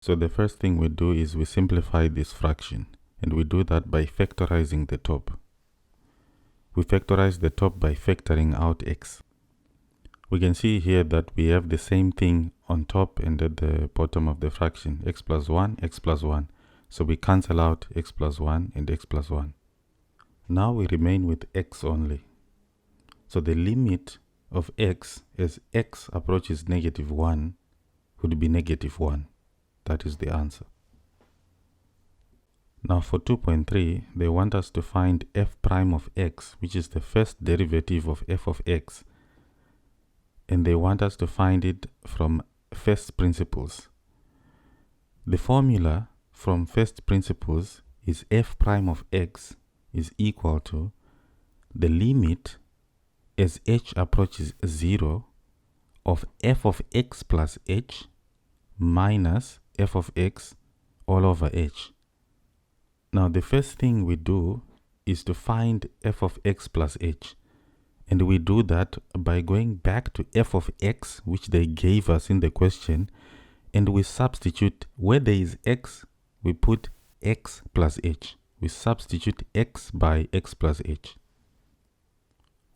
So the first thing we do is we simplify this fraction, and we do that by factorizing the top. We factorize the top by factoring out x. We can see here that we have the same thing on top and at the bottom of the fraction, x plus 1, x plus 1. So we cancel out x plus 1 and x plus 1. Now we remain with x only. So the limit of x as x approaches -1 would be -1. That is the answer. Now for 2.3, they want us to find f prime of x, which is the first derivative of f of x. And they want us to find it from first principles. The formula from first principles is f prime of x is equal to the limit as h approaches 0 of f of x plus h minus f of x all over h. Now the first thing we do is to find f of x plus h. And we do that by going back to f of x, which they gave us in the question, and we substitute where there is x, we put x plus h. We substitute x by x plus h.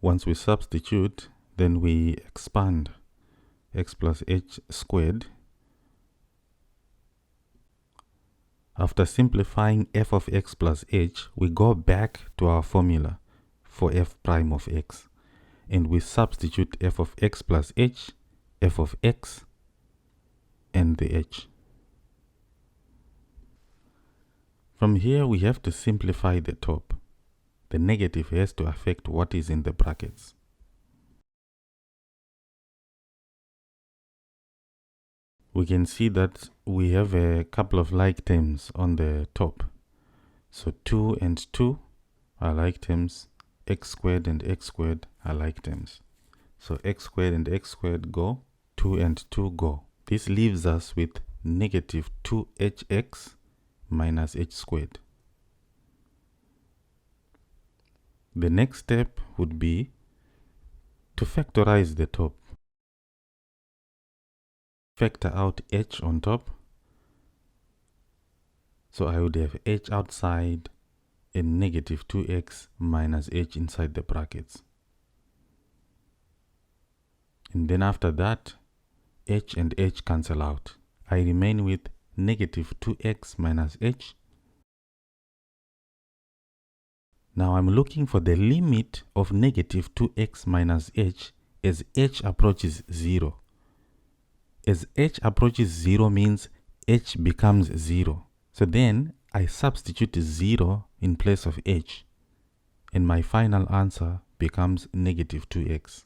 Once we substitute, then we expand x plus h squared. After simplifying f of x plus h, we go back to our formula for f prime of x. And we substitute f of x plus h, f of x, and the h. From here, we have to simplify the top. The negative has to affect what is in the brackets. We can see that we have a couple of like terms on the top. So 2 and 2 are like terms. X squared and x squared are like terms. So x squared and x squared go, 2 and 2 go. This leaves us with negative 2hx minus h squared. The next step would be to factorize the top. Factor out h on top. So I would have h outside and negative 2x minus h inside the brackets. And then after that, h and h cancel out. I remain with negative 2x minus h. Now I'm looking for the limit of negative 2x minus h as h approaches 0. As h approaches 0 means h becomes 0. So then I substitute 0 in place of h, and my final answer becomes negative 2x.